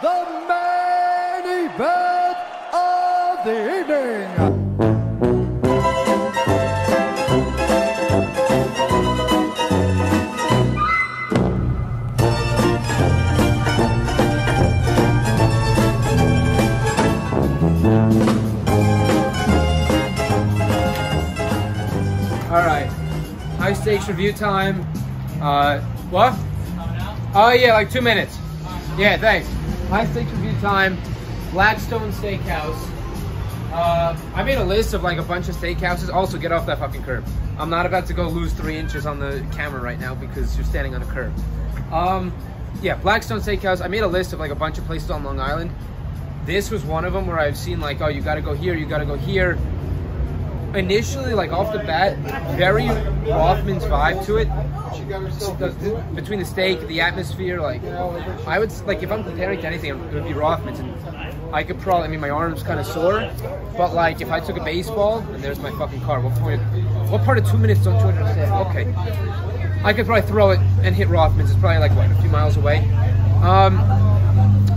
the main event of the evening. All right, high stakes review time. What? Oh yeah, like 2 minutes. Yeah, thanks. High stakes review time. Blackstone Steakhouse. I made a list of like a bunch of steakhouses. Also, get off that fucking curb. I'm not about to go lose 3 inches on the camera right now because you're standing on a curb. Yeah, Blackstone Steakhouse. I made a list of like a bunch of places on Long Island. This was one of them where I've seen like, oh, you gotta go here, you gotta go here. Initially, like off the bat, very Rothmann's vibe to it. Between the steak, the atmosphere, like I would like if I'm comparing to anything, it would be Rothmann's. And I could probably, I mean, my arm's kind of sore, but like if I took a baseball, and there's my fucking car. What part of 2 minutes don't you understand? Okay, I could probably throw it and hit Rothmann's. It's probably like what, a few miles away.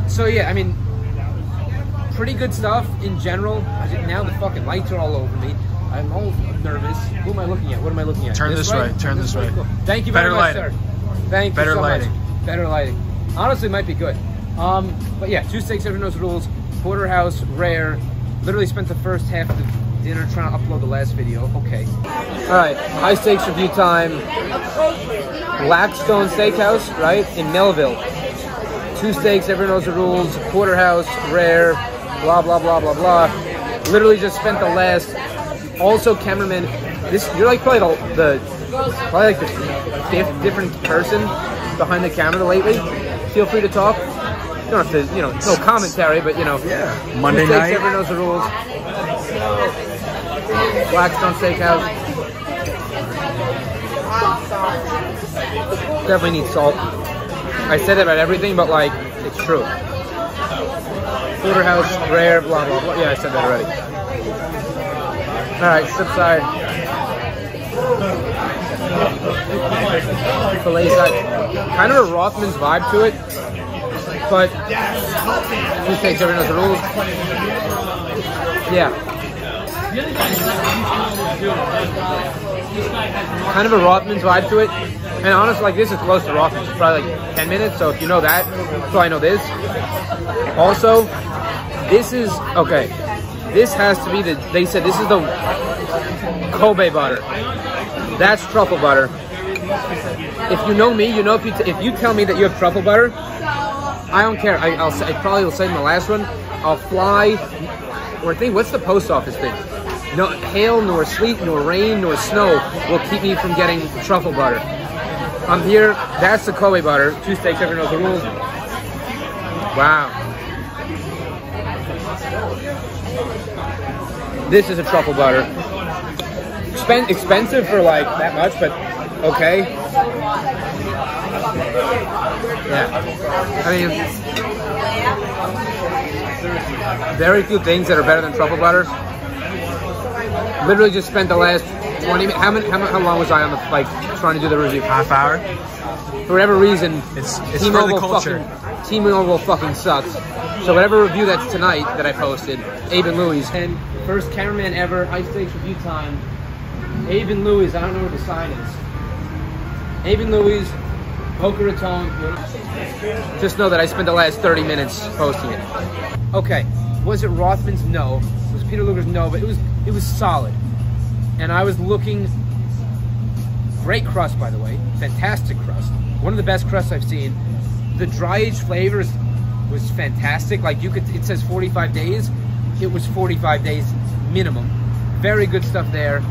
So yeah, I mean, pretty good stuff in general. Now the fucking lights are all over me. I'm all nervous. Who am I looking at? What am I looking at? Turn this way. Turn this way. Cool. Thank you very much, sir. Thank you so much. Better lighting. Honestly, it might be good. But yeah, 2 steaks, everyone knows the rules. Porterhouse, rare. Literally spent the first half of the dinner trying to upload the last video. Okay. All right, high stakes review time. Blackstone Steakhouse, right, in Melville. 2 steaks, everyone knows the rules. Porterhouse, rare, blah, blah, blah, blah, blah. Literally just spent the last... Also, cameraman, you're like probably the 5th different person behind the camera lately. Feel free to talk. You don't have to, you know, no commentary, but you know. Yeah. Monday night. Everyone knows the rules. Blackstone Steakhouse. Definitely need salt. I said that about everything, but like, it's true. Porterhouse, rare, blah, blah, blah. Yeah, I said that already. All right, strip side. Filet side. Kind of a Rothmann's vibe to it, but 2 steaks, everyone knows the rules. Yeah. Kind of a Rothmann's vibe to it. And honestly, like this is close to Rothmann's. It's probably like 10 minutes, so if you know that, you probably know this. Also, this is, okay. This has to be the, they said this is the Kobe butter. That's truffle butter. If you know me, you know if you tell me that you have truffle butter, I don't care. I probably will say in the last one, I'll fly, or think, what's the post office thing? No, hail, nor sleet, nor rain, nor snow will keep me from getting truffle butter. I'm here, that's the Kobe butter. 2 steaks, everyone knows the rules. Wow. This is a truffle butter. Expensive for like that much, but okay. Yeah. I mean, very few things that are better than truffle butter. Literally just spent the last 20 minutes. How long was I on the, like, trying to do the review? Half hour? For whatever reason, it's for the culture. T-Mobile fucking sucks. So whatever review that's tonight that I posted, Abe and Louis. And first cameraman ever, high stakes review time. Abe and Louis, I don't know where the sign is. Abe and Louis, Boca Raton. Just know that I spent the last 30 minutes posting it. Okay, was it Rothmann's? No. Was it Peter Luger's? No, but it was solid. And I was looking, great crust by the way, fantastic crust. One of the best crusts I've seen. The dry aged flavors was fantastic. Like you could, it says 45 days. It was 45 days minimum. Very good stuff there.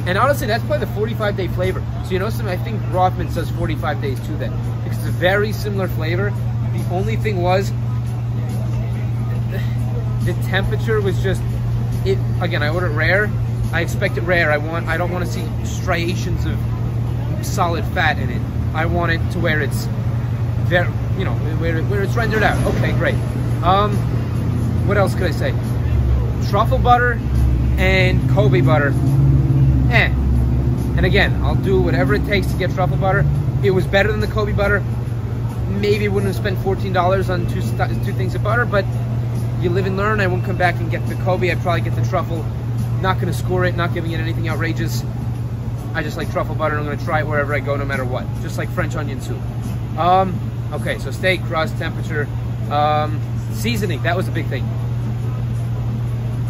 And honestly, that's probably the 45-day flavor. So you know something, I think Rothmann says 45 days too then. Because it's a very similar flavor. The only thing was, the temperature was just, again, I ordered rare. I expect it rare. I don't want to see striations of solid fat in it. I want it to where it's very, you know, where it's rendered out. Okay, great. What else could I say? Truffle butter and Kobe butter. And again, I'll do whatever it takes to get truffle butter. It was better than the Kobe butter. maybe wouldn't have spent $14 on two things of butter, but you live and learn. I won't come back and get the Kobe. I'd probably get the truffle. Not going to score it, not giving it anything outrageous. I just like truffle butter, and I'm going to try it wherever I go, no matter what. Just like French onion soup. Okay, so steak, crust, temperature, seasoning. That was a big thing.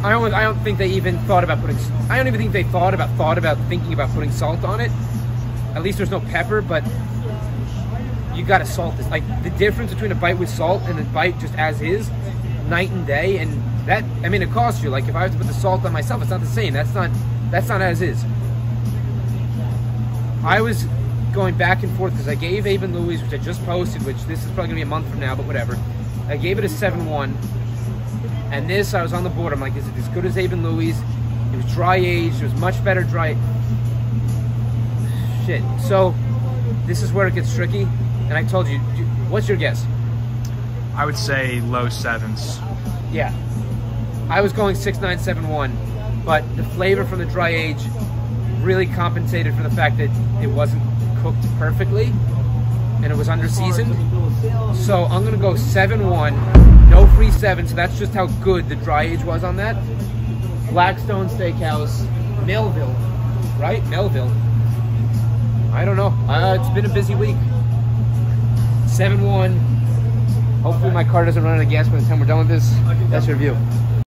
I don't think they even thought about putting. I don't even think they thought about thinking about putting salt on it. At least there's no pepper, but you gotta salt this. Like the difference between a bite with salt and a bite just as is, night and day. And that, I mean, it costs you. Like if I was to put the salt on myself, it's not the same. That's not as is. I was going back and forth because I gave Abe and Louie's, which I just posted, which this is probably gonna be a month from now, but whatever. I gave it a 7-1, and this I was on the board. I'm like, is it as good as Abe and Louie's? It was dry aged. It was much better dry. Shit. So this is where it gets tricky. And I told you, what's your guess? I would say low 7s. Yeah. I was going 6.9, 7.1, but the flavor from the dry age really compensated for the fact that it wasn't cooked perfectly and it was under-seasoned. So I'm gonna go 7.1, no free 7, so that's just how good the dry age was on that. Blackstone Steakhouse, Melville, right? Melville. I don't know. It's been a busy week. 7.1. Hopefully my car doesn't run out of gas by the time we're done with this. That's your review.